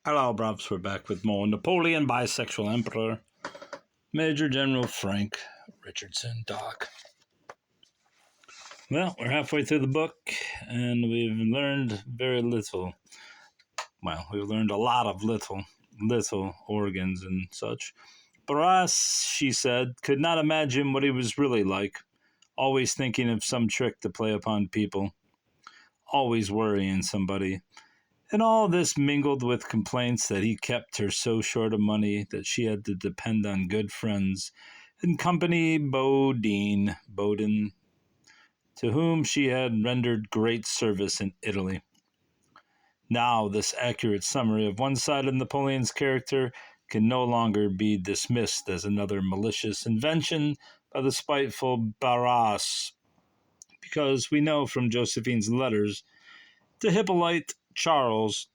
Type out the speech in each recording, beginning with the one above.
Hello, bruvs. We're back with more Napoleon, Bisexual Emperor, Major General Frank Richardson, Doc. Well, we're halfway through the book, and we've learned very little. Well, we've learned a lot of little organs and such. Barras, she said, could not imagine what he was really like, always thinking of some trick to play upon people, always worrying somebody. And all this mingled with complaints that he kept her so short of money that she had to depend on good friends and company Bowden, to whom she had rendered great service in Italy. Now, this accurate summary of one side of Napoleon's character can no longer be dismissed as another malicious invention by the spiteful Barras, because we know from Josephine's letters to Hippolyte Charles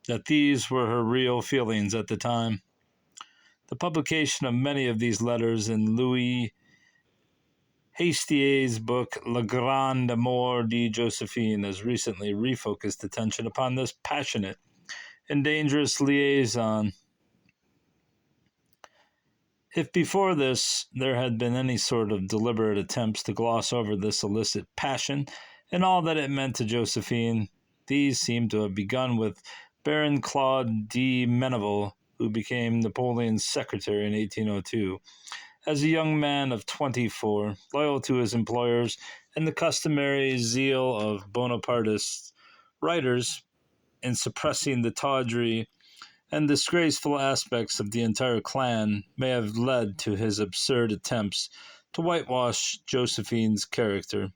that these were her real feelings at the time. The publication of many of these letters in Louis Hastier's book Le Grand Amour de Josephine has recently refocused attention upon this passionate and dangerous liaison. If before this there had been any sort of deliberate attempts to gloss over this illicit passion and all that it meant to Josephine, these seem to have begun with Baron Claude de Menneval, who became Napoleon's secretary in 1802. As a young man of 24, loyal to his employers and the customary zeal of Bonapartist writers in suppressing the tawdry and disgraceful aspects of the entire clan may have led to his absurd attempts to whitewash Josephine's character.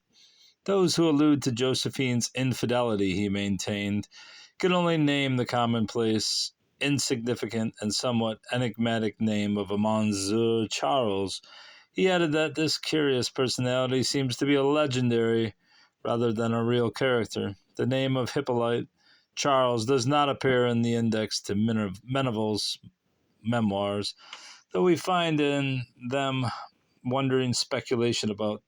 Those who allude to Josephine's infidelity, he maintained, can only name the commonplace, insignificant, and somewhat enigmatic name of a Monsieur Charles. He added that this curious personality seems to be a legendary rather than a real character. The name of Hippolyte Charles does not appear in the index to Menneval's memoirs, though we find in them wondering speculation about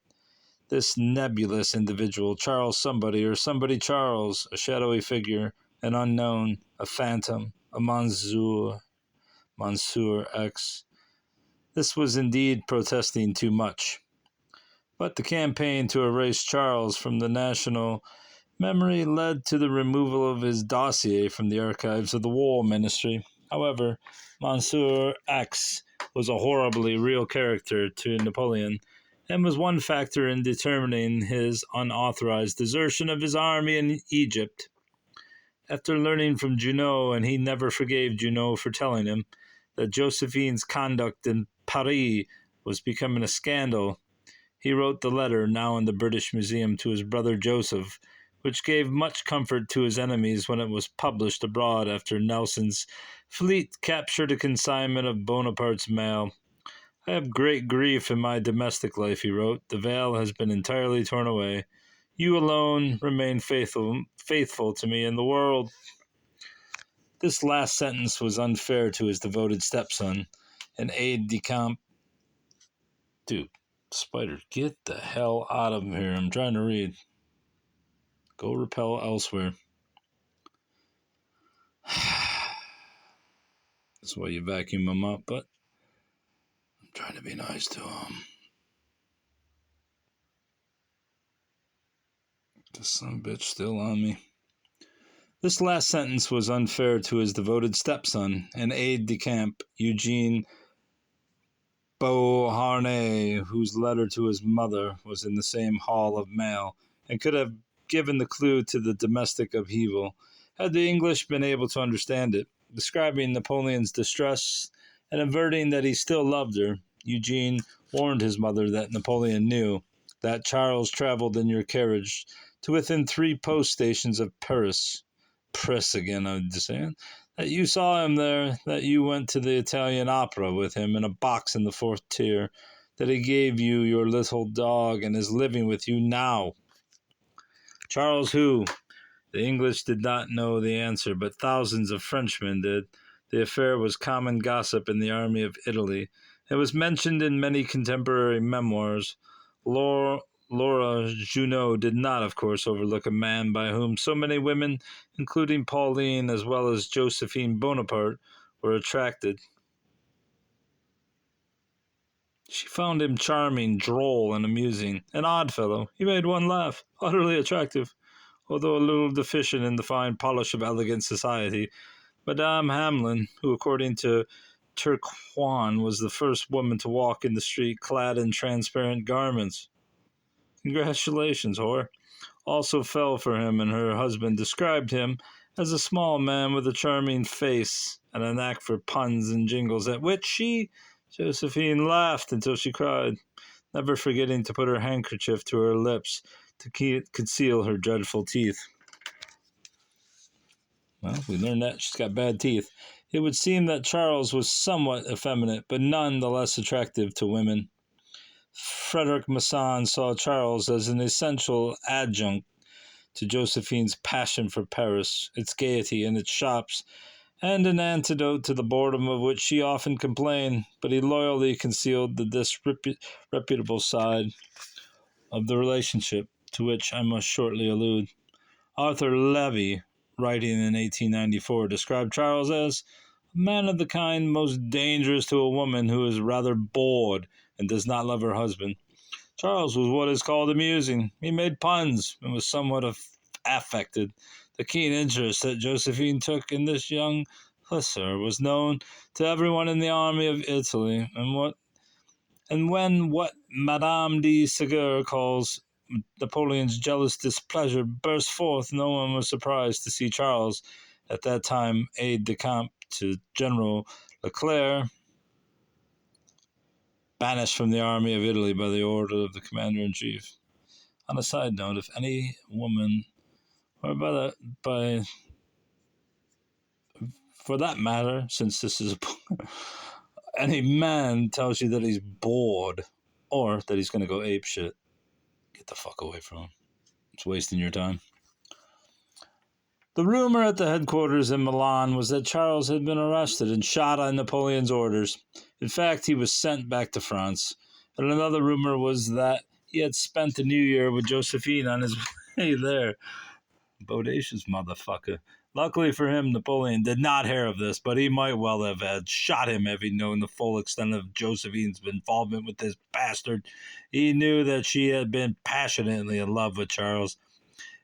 this nebulous individual, Charles somebody, or somebody Charles, a shadowy figure, an unknown, a phantom, a Monsieur X. This was indeed protesting too much. But the campaign to erase Charles from the national memory led to the removal of his dossier from the archives of the War Ministry. However, Monsieur X was a horribly real character to Napoleon, and was one factor in determining his unauthorized desertion of his army in Egypt. After learning from Junot, and he never forgave Junot for telling him, that Josephine's conduct in Paris was becoming a scandal, he wrote the letter now in the British Museum to his brother Joseph, which gave much comfort to his enemies when it was published abroad after Nelson's fleet captured a consignment of Bonaparte's mail. I have great grief in my domestic life, he wrote. The veil has been entirely torn away. You alone remain faithful to me in the world. This last sentence was unfair to his devoted stepson, an aide-de-camp. Dude, Spider, get the hell out of here. I'm trying to read. Go repel elsewhere. That's why you vacuum them up, but I'm trying to be nice to him. This son of a bitch still on me. This last sentence was unfair to his devoted stepson, an aide-de-camp, Eugene Beauharnais, whose letter to his mother was in the same hall of mail, and could have given the clue to the domestic upheaval, had the English been able to understand it. Describing Napoleon's distress and averting that he still loved her, Eugene warned his mother that Napoleon knew that Charles traveled in your carriage to within 3 post stations of Paris. Press again, I would say. That you saw him there, that you went to the Italian opera with him in a box in the 4th tier, that he gave you your little dog and is living with you now. Charles who? The English did not know the answer, but thousands of Frenchmen did. The affair was common gossip in the army of Italy. It was mentioned in many contemporary memoirs. Laura Junot did not, of course, overlook a man by whom so many women, including Pauline as well as Josephine Bonaparte, were attracted. She found him charming, droll, and amusing. An odd fellow. He made one laugh. Utterly attractive, although a little deficient in the fine polish of elegant society. Madame Hamlin, who, according to Turquoise, was the first woman to walk in the street clad in transparent garments. Congratulations, whore. Also fell for him, and her husband described him as a small man with a charming face and a knack for puns and jingles, at which she, Josephine, laughed until she cried, never forgetting to put her handkerchief to her lips to conceal her dreadful teeth. Well, we learned that she's got bad teeth. It would seem that Charles was somewhat effeminate, but none the less attractive to women. Frederic Masson saw Charles as an essential adjunct to Josephine's passion for Paris, its gaiety and its shops, and an antidote to the boredom of which she often complained, but he loyally concealed the disreputable side of the relationship, to which I must shortly allude. Arthur Levy, writing in 1894, described Charles as a man of the kind most dangerous to a woman who is rather bored and does not love her husband. Charles was what is called amusing. He made puns and was somewhat affected. The keen interest that Josephine took in this young hussar was known to everyone in the army of Italy, and when what Madame de Ségur calls Napoleon's jealous displeasure burst forth, no one was surprised to see Charles, at that time aide-de-camp to General Leclerc, banished from the army of Italy by the order of the commander-in-chief. On a side note, if any woman, or for that matter, since this is any man tells you that he's bored or that he's going to go apeshit, get the fuck away from him. It's wasting your time. The rumor at the headquarters in Milan was that Charles had been arrested and shot on Napoleon's orders. In fact, he was sent back to France. And another rumor was that he had spent the New Year with Josephine on his way there. Bodacious motherfucker. Luckily for him, Napoleon did not hear of this, but he might well have had shot him if he'd known the full extent of Josephine's involvement with this bastard. He knew that she had been passionately in love with Charles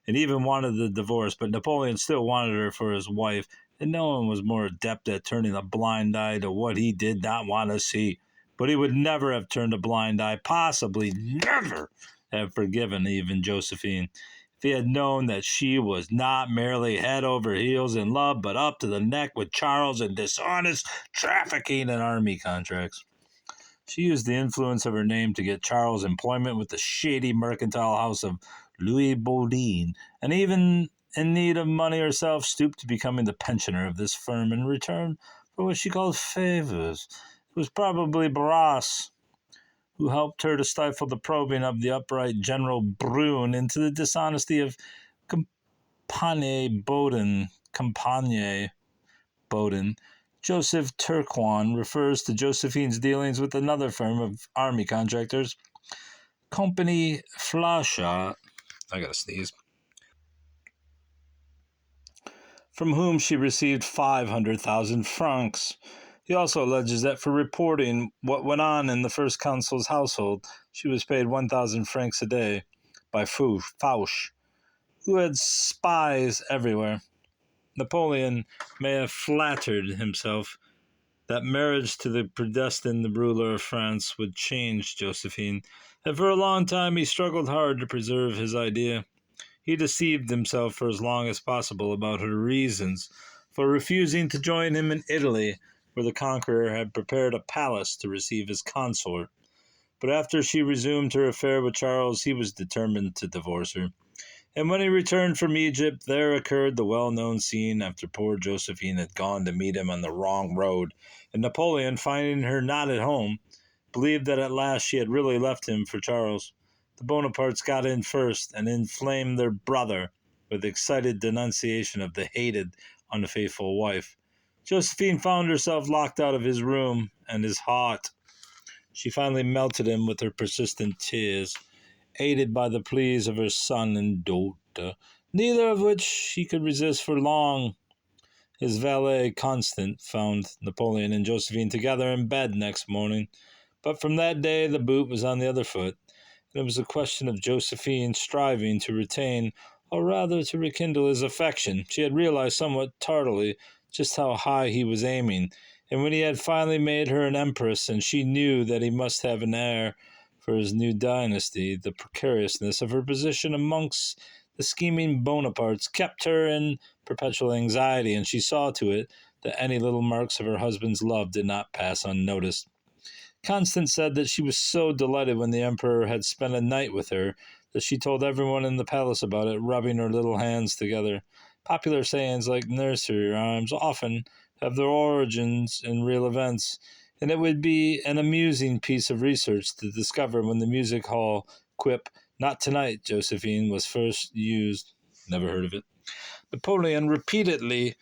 and even wanted the divorce, but Napoleon still wanted her for his wife, and no one was more adept at turning a blind eye to what he did not want to see. But he would never have turned a blind eye, possibly never have forgiven even Josephine, if he had known that she was not merely head over heels in love, but up to the neck with Charles in dishonest trafficking and army contracts. She used the influence of her name to get Charles employment with the shady mercantile house of Louis Baudin, and even in need of money herself, stooped to becoming the pensioner of this firm in return for what she called favors. It was probably Barras who helped her to stifle the probing of the upright General Brune into the dishonesty of Campagne Baudin. Joseph Turquoise refers to Josephine's dealings with another firm of army contractors, Compagnie Flasha, I gotta sneeze, from whom she received 500,000 francs. He also alleges that for reporting what went on in the first consul's household, she was paid 1,000 francs a day by Fauch, who had spies everywhere. Napoleon may have flattered himself that marriage to the predestined ruler of France would change Josephine, and for a long time he struggled hard to preserve his idea. He deceived himself for as long as possible about her reasons for refusing to join him in Italy, where the conqueror had prepared a palace to receive his consort. But after she resumed her affair with Charles, he was determined to divorce her. And when he returned from Egypt, there occurred the well-known scene after poor Josephine had gone to meet him on the wrong road, and Napoleon, finding her not at home, believed that at last she had really left him for Charles. The Bonapartes got in first and inflamed their brother with excited denunciation of the hated, unfaithful wife. Josephine found herself locked out of his room and his heart. She finally melted him with her persistent tears. aided by the pleas of her son and daughter, neither of which she could resist for long. His valet, Constant, found Napoleon and Josephine together in bed next morning, but from that day the boot was on the other foot, and it was a question of Josephine striving to retain, or rather to rekindle, his affection. She had realized somewhat tardily just how high he was aiming, and when he had finally made her an empress, and she knew that he must have an heir for his new dynasty, the precariousness of her position amongst the scheming Bonapartes kept her in perpetual anxiety, and she saw to it that any little marks of her husband's love did not pass unnoticed. Constance said that she was so delighted when the emperor had spent a night with her that she told everyone in the palace about it, rubbing her little hands together. Popular sayings like nursery rhymes often have their origins in real events, and it would be an amusing piece of research to discover when the music hall quip, "Not tonight, Josephine," was first used. Never heard of it. Napoleon repeatedly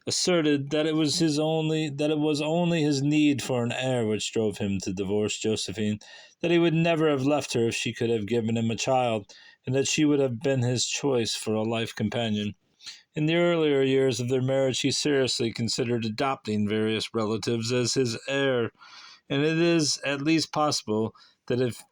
asserted that it was only his need for an heir which drove him to divorce Josephine, that he would never have left her if she could have given him a child, and that she would have been his choice for a life companion. In the earlier years of their marriage, he seriously considered adopting various relatives as his heir, and it is at least possible that if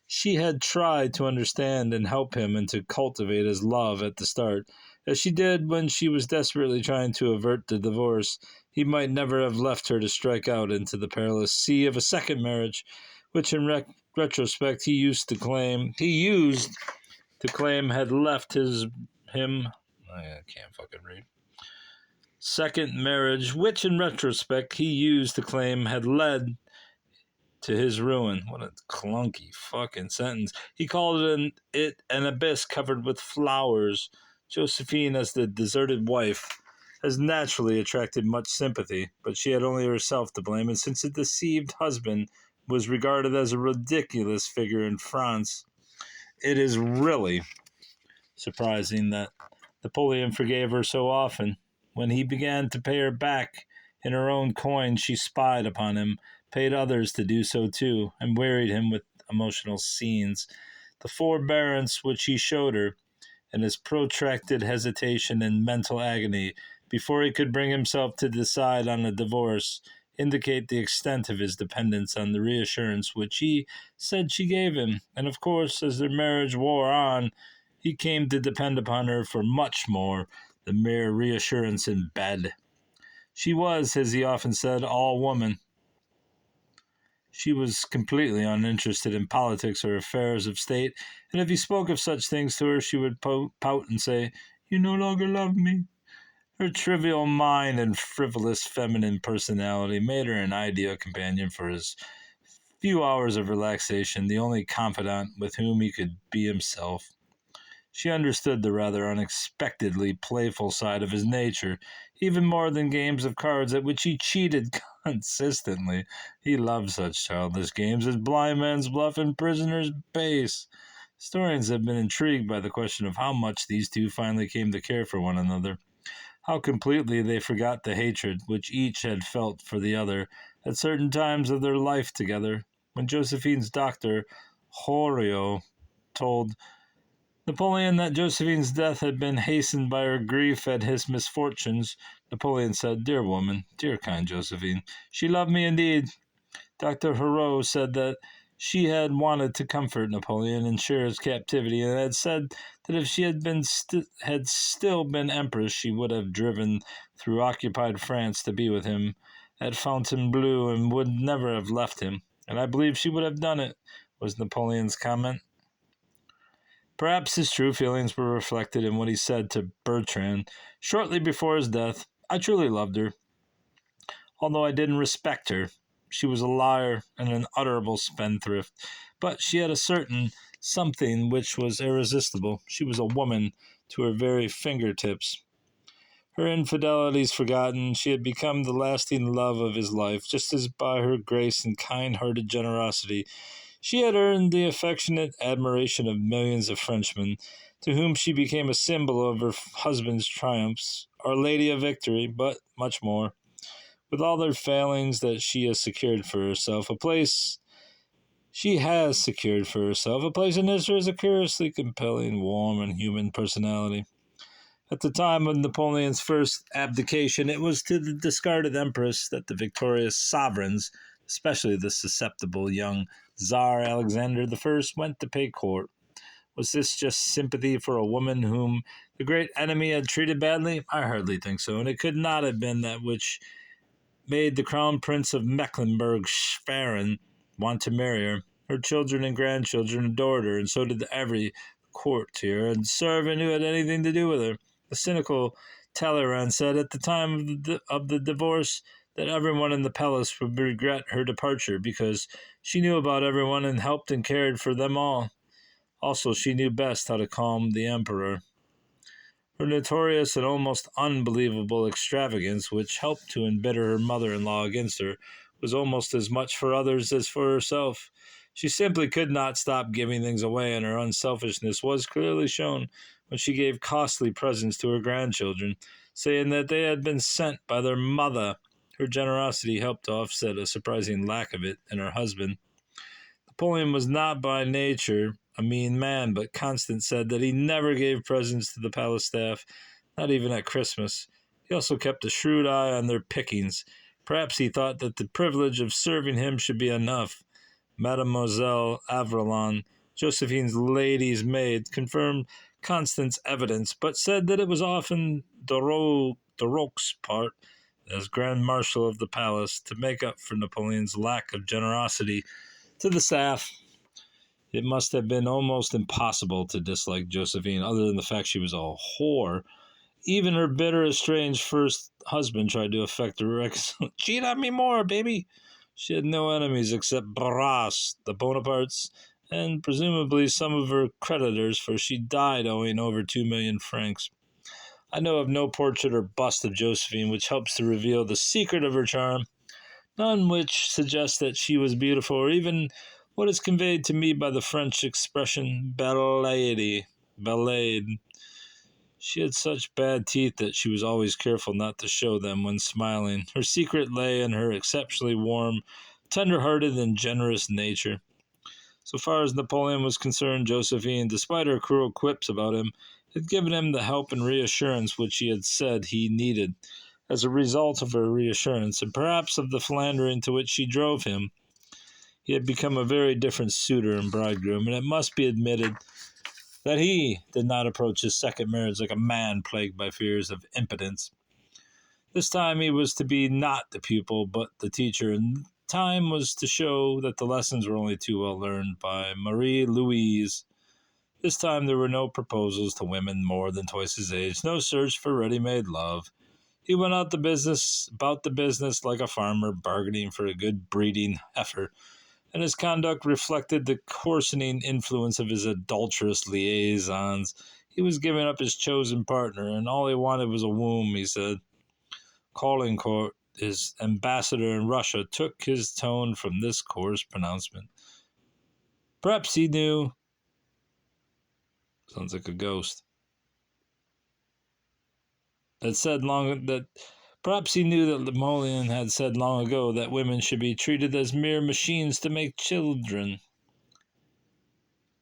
she had tried to understand and help him and to cultivate his love at the start, as she did when she was desperately trying to avert the divorce, he might never have left her to strike out into the perilous sea of a second marriage, which in retrospect he used to claim had left him. I can't fucking read. Second marriage, which in retrospect he used to claim had led to his ruin. What a clunky fucking sentence. He called it an abyss covered with flowers. Josephine, as the deserted wife, has naturally attracted much sympathy, but she had only herself to blame, and since the deceived husband was regarded as a ridiculous figure in France, it is really surprising that Napoleon forgave her so often. When he began to pay her back in her own coin, she spied upon him, paid others to do so too, and wearied him with emotional scenes. The forbearance which he showed her, and his protracted hesitation and mental agony before he could bring himself to decide on a divorce, indicate the extent of his dependence on the reassurance which he said she gave him, and of course, as their marriage wore on, he came to depend upon her for much more than mere reassurance in bed. She was, as he often said, all woman. She was completely uninterested in politics or affairs of state, and if he spoke of such things to her, she would pout and say, "You no longer love me." Her trivial mind and frivolous feminine personality made her an ideal companion for his few hours of relaxation, the only confidant with whom he could be himself. She understood the rather unexpectedly playful side of his nature, even more than games of cards at which he cheated consistently. He loved such childish games as blind man's bluff and prisoner's base. Historians have been intrigued by the question of how much these two finally came to care for one another, how completely they forgot the hatred which each had felt for the other at certain times of their life together. When Josephine's doctor, Horio, told Napoleon that Josephine's death had been hastened by her grief at his misfortunes, Napoleon said, "Dear woman, dear kind Josephine, she loved me indeed." Dr. Hero said that she had wanted to comfort Napoleon and share his captivity, and had said that if she had still been empress, she would have driven through occupied France to be with him at Fontainebleau, and would never have left him. "And I believe she would have done it," was Napoleon's comment. Perhaps his true feelings were reflected in what he said to Bertrand shortly before his death. "I truly loved her, although I didn't respect her. She was a liar and an unutterable spendthrift, but she had a certain something which was irresistible. She was a woman to her very fingertips. Her infidelities forgotten, she had become the lasting love of his life, just as by her grace and kind-hearted generosity she had earned the affectionate admiration of millions of Frenchmen, to whom she became a symbol of her husband's triumphs, Our Lady of Victory, but much more. With all their failings that she has secured for herself, a place She has secured for herself a place in history as a curiously compelling, warm, and human personality. At the time of Napoleon's first abdication, it was to the discarded empress that the victorious sovereigns, especially the susceptible young Tsar Alexander I, went to pay court. Was this just sympathy for a woman whom the great enemy had treated badly? I hardly think so, and it could not have been that which made the Crown Prince of Mecklenburg-Schwerin want to marry her. Her children and grandchildren adored her, and so did every courtier and servant who had anything to do with her. The cynical Talleyrand said at the time of the divorce that everyone in the palace would regret her departure because she knew about everyone and helped and cared for them all. Also, she knew best how to calm the emperor. Her notorious and almost unbelievable extravagance, which helped to embitter her mother-in-law against her, was almost as much for others as for herself. She simply could not stop giving things away, and her unselfishness was clearly shown when she gave costly presents to her grandchildren, saying that they had been sent by their mother. Her generosity helped to offset a surprising lack of it in her husband. Napoleon was not by nature a mean man, but Constance said that he never gave presents to the palace staff, not even at Christmas. He also kept a shrewd eye on their pickings. Perhaps he thought that the privilege of serving him should be enough. Mademoiselle Avrillon, Josephine's lady's maid, confirmed Constance's evidence, but said that it was often Duroc's part, as Grand Marshal of the palace, to make up for Napoleon's lack of generosity to the staff. It must have been almost impossible to dislike Josephine, other than the fact she was a whore. Even her bitter, estranged first husband tried to affect her. Cheat on me more, baby. She had no enemies except Barras, the Bonapartes, and presumably some of her creditors, for she died owing over 2,000,000 francs. I know of no portrait or bust of Josephine which helps to reveal the secret of her charm, none which suggests that she was beautiful, or even what is conveyed to me by the French expression belle. She had such bad teeth that she was always careful not to show them when smiling. Her secret lay in her exceptionally warm, tender-hearted, and generous nature. So far as Napoleon was concerned, Josephine, despite her cruel quips about him, had given him the help and reassurance which he had said he needed. As a result of her reassurance, and perhaps of the philandering to which she drove him, he had become a very different suitor and bridegroom, and it must be admitted that he did not approach his second marriage like a man plagued by fears of impotence. This time he was to be not the pupil, but the teacher, and time was to show that the lessons were only too well learned by Marie Louise. This time there were no proposals to women more than twice his age, no search for ready-made love. He went about the business like a farmer, bargaining for a good breeding heifer, and his conduct reflected the coarsening influence of his adulterous liaisons. He was giving up his chosen partner, and all he wanted was a womb, he said. Caulaincourt, his ambassador in Russia, took his tone from this coarse pronouncement. Perhaps he knew... Sounds like a ghost. Perhaps he knew that Napoleon had said long ago that women should be treated as mere machines to make children.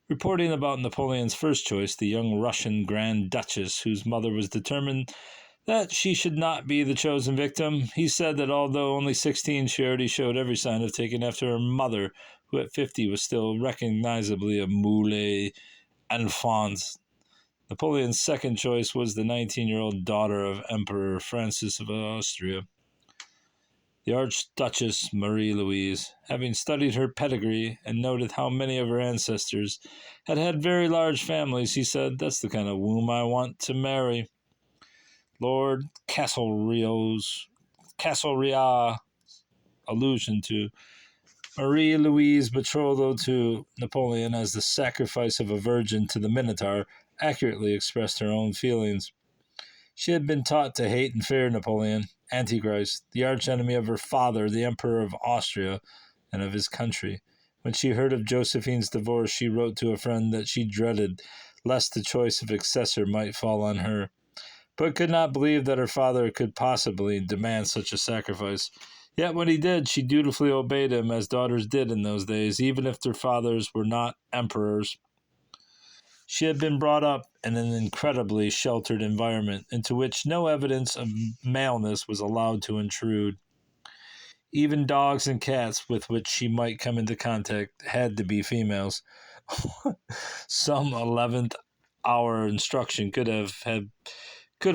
Reporting about Napoleon's first choice, the young Russian Grand Duchess, whose mother was determined that she should not be the chosen victim, he said that although only 16, she already showed every sign of taking after her mother, who at 50 was still recognizably a moule enfant. Napoleon's second choice was the 19-year-old daughter of Emperor Francis of Austria, the Archduchess Marie-Louise. Having studied her pedigree and noted how many of her ancestors had had very large families, he said, "That's the kind of womb I want to marry." Lord Castlereagh's allusion to Marie-Louise's betrothal to Napoleon as the sacrifice of a virgin to the Minotaur accurately expressed her own feelings. She had been taught to hate and fear Napoleon, Antichrist, the archenemy of her father, the Emperor of Austria, and of his country. When she heard of Josephine's divorce, she wrote to a friend that she dreaded lest the choice of successor might fall on her, but could not believe that her father could possibly demand such a sacrifice. Yet when he did, she dutifully obeyed him, as daughters did in those days, even if their fathers were not emperors. She had been brought up in an incredibly sheltered environment into which no evidence of maleness was allowed to intrude. Even dogs and cats with which she might come into contact had to be females. Some 11th hour instruction could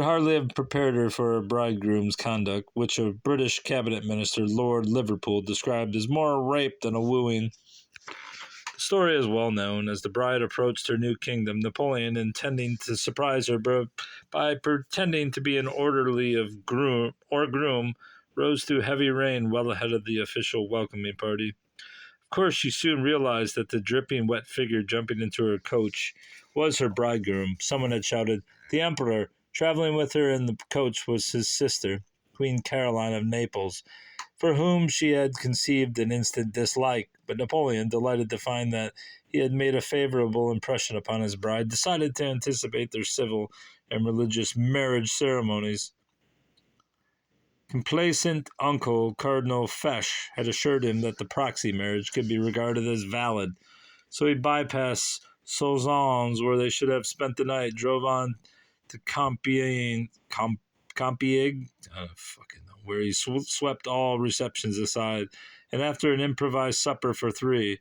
hardly have prepared her for a bridegroom's conduct, which a British cabinet minister, Lord Liverpool, described as more a rape than a wooing. The story is well known. As the bride approached her new kingdom, Napoleon, intending to surprise her by pretending to be an orderly of groom, rose through heavy rain well ahead of the official welcoming party. Of course, she soon realized that the dripping wet figure jumping into her coach was her bridegroom. Someone had shouted, "The Emperor!" Traveling with her in the coach was his sister, Queen Caroline of Naples, for whom she had conceived an instant dislike. But Napoleon, delighted to find that he had made a favorable impression upon his bride, decided to anticipate their civil and religious marriage ceremonies. Complacent uncle Cardinal Fesch had assured him that the proxy marriage could be regarded as valid, so he bypassed Soissons, where they should have spent the night, drove on to Compiègne, where he swept all receptions aside, and after an improvised supper for three,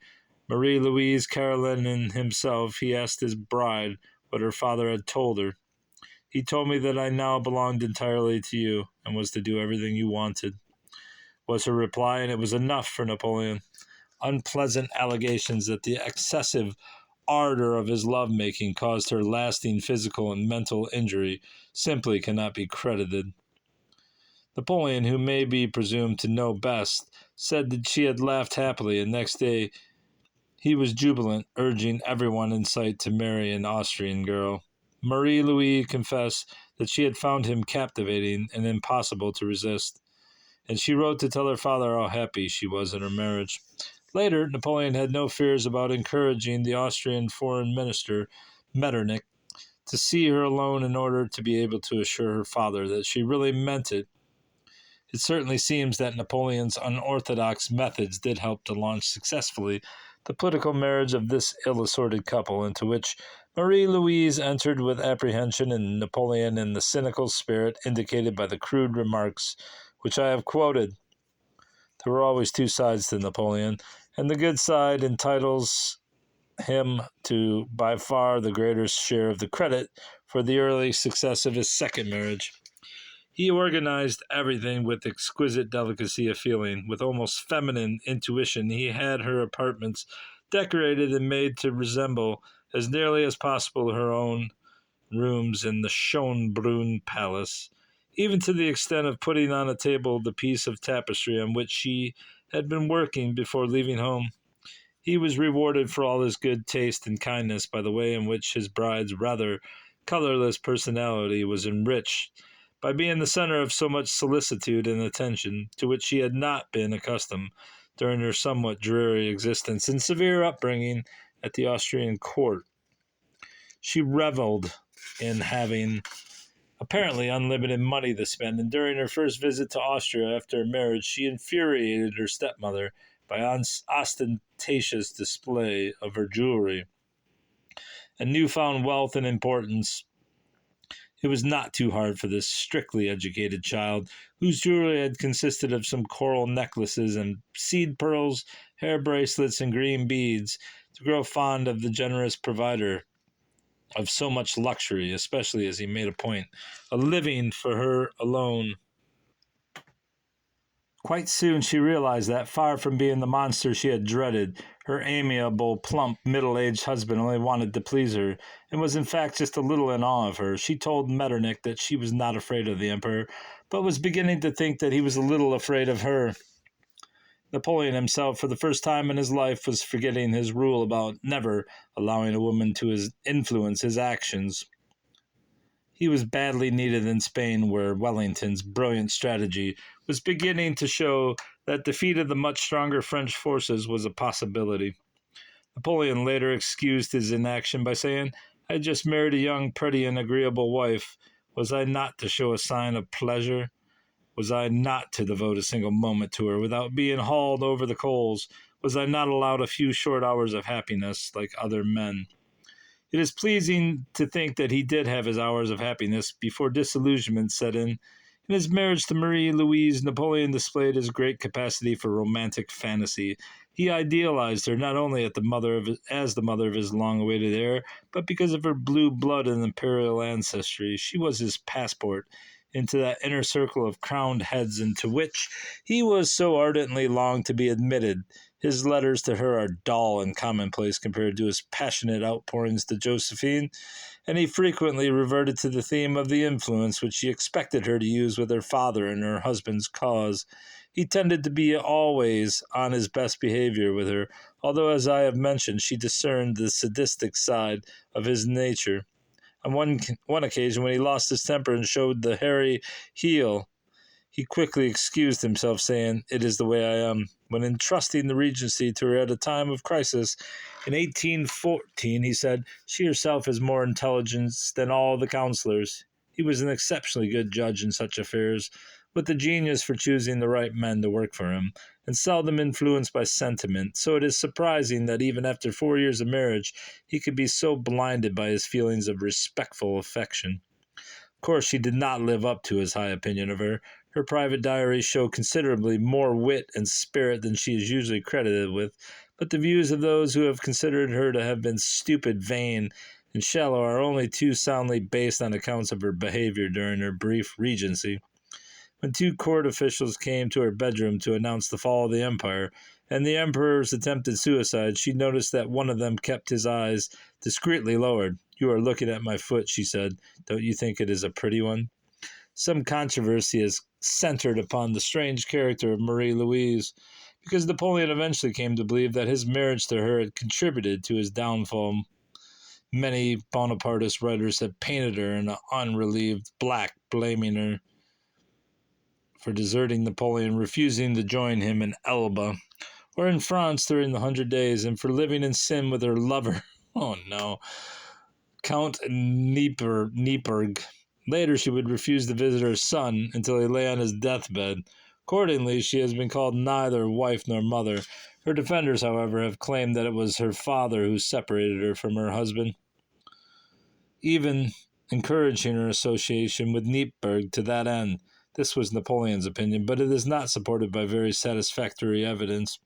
Marie-Louise, Caroline, and himself, he asked his bride what her father had told her. "He told me that I now belonged entirely to you, and was to do everything you wanted," was her reply, and it was enough for Napoleon. Unpleasant allegations that the excessive ardor of his love-making caused her lasting physical and mental injury simply cannot be credited. Napoleon, who may be presumed to know best, said that she had laughed happily, and next day he was jubilant, urging everyone in sight to marry an Austrian girl. Marie-Louise confessed that she had found him captivating and impossible to resist, and she wrote to tell her father how happy she was in her marriage. Later, Napoleon had no fears about encouraging the Austrian foreign minister, Metternich, to see her alone in order to be able to assure her father that she really meant it. It certainly seems that Napoleon's unorthodox methods did help to launch successfully the political marriage of this ill-assorted couple, into which Marie-Louise entered with apprehension and Napoleon in the cynical spirit indicated by the crude remarks which I have quoted. There were always two sides to Napoleon, and the good side entitles him to by far the greater share of the credit for the early success of his second marriage. He organized everything with exquisite delicacy of feeling. With almost feminine intuition, he had her apartments decorated and made to resemble as nearly as possible her own rooms in the Schönbrunn Palace, even to the extent of putting on a table the piece of tapestry on which she had been working before leaving home. He was rewarded for all his good taste and kindness by the way in which his bride's rather colorless personality was enriched by being the center of so much solicitude and attention, to which she had not been accustomed during her somewhat dreary existence and severe upbringing at the Austrian court. She reveled in having apparently unlimited money to spend, and during her first visit to Austria after her marriage, she infuriated her stepmother by ostentatious display of her jewelry and newfound wealth and importance. It was not too hard for this strictly educated child, whose jewelry had consisted of some coral necklaces and seed pearls, hair bracelets, and green beads, to grow fond of the generous provider of so much luxury, especially as he made a point of living for her alone. Quite soon she realized that, far from being the monster she had dreaded, her amiable, plump, middle-aged husband only wanted to please her, and was in fact just a little in awe of her. She told Metternich that she was not afraid of the emperor, but was beginning to think that he was a little afraid of her. Napoleon himself, for the first time in his life, was forgetting his rule about never allowing a woman to influence his actions. He was badly needed in Spain, where Wellington's brilliant strategy was beginning to show that defeat of the much stronger French forces was a possibility. Napoleon later excused his inaction by saying, "I had just married a young, pretty, and agreeable wife. Was I not to show a sign of pleasure?" Was I not to devote a single moment to her without being hauled over the coals? Was I not allowed a few short hours of happiness like other men? It is pleasing to think that he did have his hours of happiness before disillusionment set in. In his marriage to Marie Louise, Napoleon displayed his great capacity for romantic fantasy. He idealized her not only as the mother of his long-awaited heir, but because of her blue blood and imperial ancestry. She was his passport into that inner circle of crowned heads into which he was so ardently longed to be admitted. His letters to her are dull and commonplace compared to his passionate outpourings to Josephine, and he frequently reverted to the theme of the influence which he expected her to use with her father in her husband's cause. He tended to be always on his best behavior with her, although, as I have mentioned, she discerned the sadistic side of his nature. On one occasion, when he lost his temper and showed the hairy heel, he quickly excused himself, saying, "It is the way I am." When entrusting the regency to her at a time of crisis in 1814, he said, "She herself has more intelligence than all the councillors." He was an exceptionally good judge in such affairs, with the genius for choosing the right men to work for him, and seldom influenced by sentiment, so it is surprising that even after 4 years of marriage he could be so blinded by his feelings of respectful affection. Of course, she did not live up to his high opinion of her. Her private diaries show considerably more wit and spirit than she is usually credited with, but the views of those who have considered her to have been stupid, vain, and shallow are only too soundly based on accounts of her behavior during her brief regency. When two court officials came to her bedroom to announce the fall of the empire and the emperor's attempted suicide, she noticed that one of them kept his eyes discreetly lowered. "You are looking at my foot," she said. "Don't you think it is a pretty one?" Some controversy is centered upon the strange character of Marie Louise, because Napoleon eventually came to believe that his marriage to her had contributed to his downfall. Many Bonapartist writers have painted her in an unrelieved black, blaming her for deserting Napoleon, refusing to join him in Elba, or in France during the 100 Days, and for living in sin with her lover. Oh no. Count Nieperg. Later, she would refuse to visit her son until he lay on his deathbed. Accordingly, she has been called neither wife nor mother. Her defenders, however, have claimed that it was her father who separated her from her husband, even encouraging her association with Nieperg to that end. This was Napoleon's opinion, but it is not supported by very satisfactory evidence.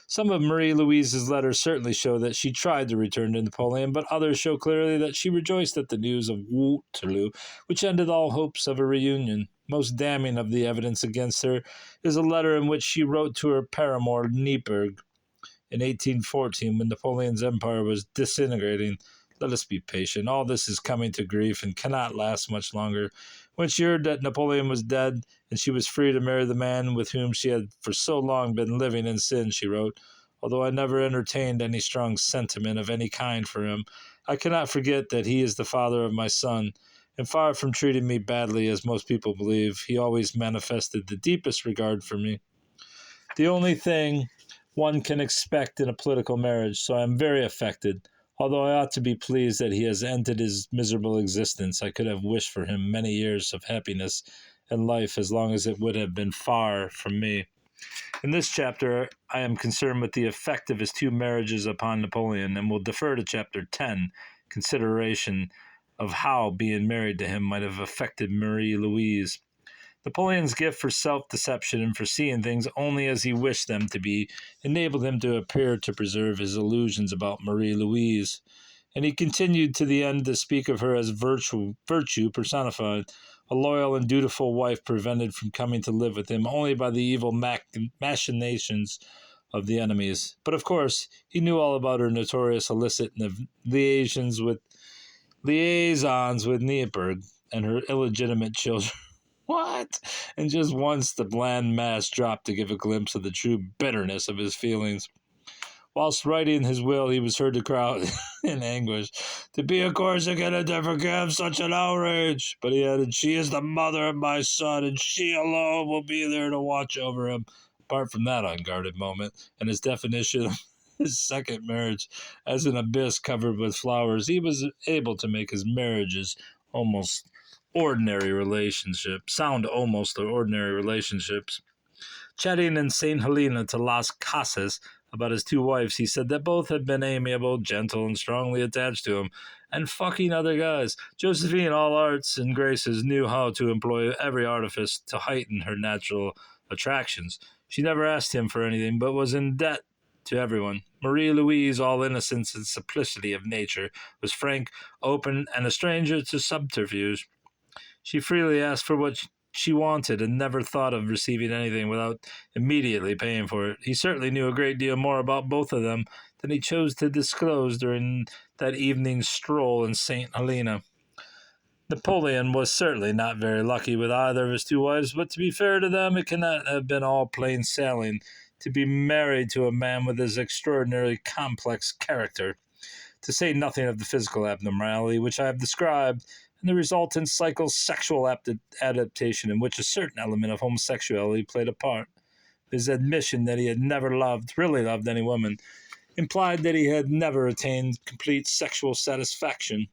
Some of Marie Louise's letters certainly show that she tried to return to Napoleon, but others show clearly that she rejoiced at the news of Waterloo, which ended all hopes of a reunion. Most damning of the evidence against her is a letter in which she wrote to her paramour Nieperg in 1814, when Napoleon's empire was disintegrating. "Let us be patient. All this is coming to grief and cannot last much longer." When she heard that Napoleon was dead and she was free to marry the man with whom she had for so long been living in sin, she wrote, "Although I never entertained any strong sentiment of any kind for him, I cannot forget that he is the father of my son, and far from treating me badly, as most people believe, he always manifested the deepest regard for me. The only thing one can expect in a political marriage, so I am very affected. Although I ought to be pleased that he has ended his miserable existence, I could have wished for him many years of happiness and life as long as it would have been far from me." In this chapter, I am concerned with the effect of his two marriages upon Napoleon, and will defer to chapter 10, consideration of how being married to him might have affected Marie Louise. Napoleon's gift for self-deception and for seeing things only as he wished them to be enabled him to appear to preserve his illusions about Marie Louise, and he continued to the end to speak of her as virtue personified, a loyal and dutiful wife prevented from coming to live with him only by the evil machinations of the enemies. But of course, he knew all about her notorious illicit liaisons with Nieperg and her illegitimate children. What? And just once the bland mask dropped to give a glimpse of the true bitterness of his feelings. Whilst writing his will, he was heard to cry out in anguish, "To be a Corsican and to forgive such an outrage." But he added, "She is the mother of my son, and she alone will be there to watch over him." Apart from that unguarded moment, and his definition of his second marriage as an abyss covered with flowers, he was able to make his marriages almost ordinary relationships, sound almost ordinary relationships. Chatting in St. Helena to Las Casas about his two wives, he said that both had been amiable, gentle, and strongly attached to him, and fucking other guys. Josephine, all arts and graces, knew how to employ every artifice to heighten her natural attractions. She never asked him for anything, but was in debt to everyone. Marie Louise, all innocence and simplicity of nature, was frank, open, and a stranger to subterfuge. She freely asked for what she wanted and never thought of receiving anything without immediately paying for it. He certainly knew a great deal more about both of them than he chose to disclose during that evening's stroll in St. Helena. Napoleon was certainly not very lucky with either of his two wives, but to be fair to them, it cannot have been all plain sailing to be married to a man with his extraordinarily complex character, to say nothing of the physical abnormality which I have described, and the resultant psychosexual adaptation in which a certain element of homosexuality played a part. His admission that he had never really loved any woman, implied that he had never attained complete sexual satisfaction,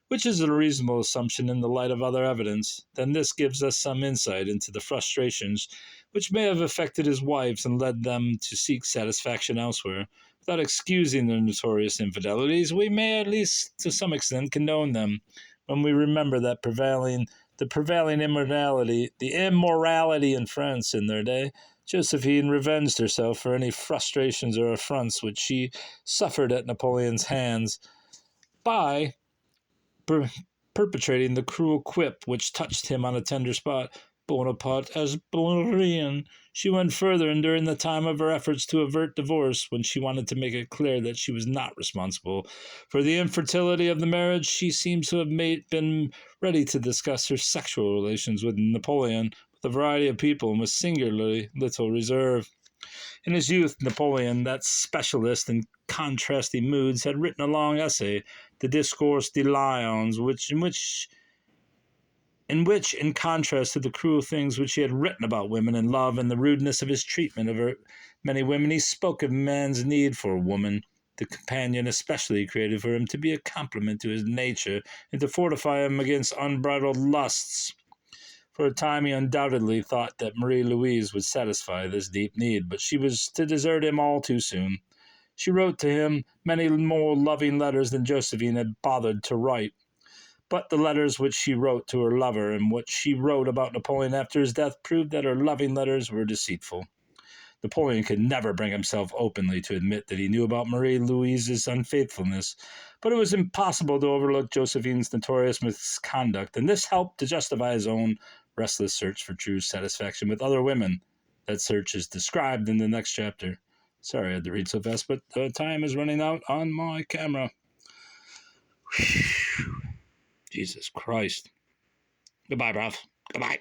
which is a reasonable assumption in the light of other evidence. Then this gives us some insight into the frustrations which may have affected his wives and led them to seek satisfaction elsewhere. Without excusing their notorious infidelities, we may at least to some extent condone them when we remember that the prevailing immorality in France in their day. Josephine revenged herself for any frustrations or affronts which she suffered at Napoleon's hands by perpetrating the cruel quip which touched him on a tender spot. Bonaparte as Bonrien. She went further, and during the time of her efforts to avert divorce, when she wanted to make it clear that she was not responsible for the infertility of the marriage, she seems to have been ready to discuss her sexual relations with Napoleon with a variety of people and with singularly little reserve. In his youth, Napoleon, that specialist in contrasting moods, had written a long essay, the Discours des Lions, in contrast to the cruel things which he had written about women and love and the rudeness of his treatment of many women, he spoke of man's need for a woman, the companion especially created for him, to be a complement to his nature and to fortify him against unbridled lusts. For a time he undoubtedly thought that Marie Louise would satisfy this deep need, but she was to desert him all too soon. She wrote to him many more loving letters than Josephine had bothered to write. But the letters which she wrote to her lover and what she wrote about Napoleon after his death proved that her loving letters were deceitful. Napoleon could never bring himself openly to admit that he knew about Marie Louise's unfaithfulness, but it was impossible to overlook Josephine's notorious misconduct, and this helped to justify his own restless search for true satisfaction with other women. That search is described in the next chapter. Sorry I had to read so fast, but time is running out on my camera. Jesus Christ. Goodbye, bruv. Goodbye.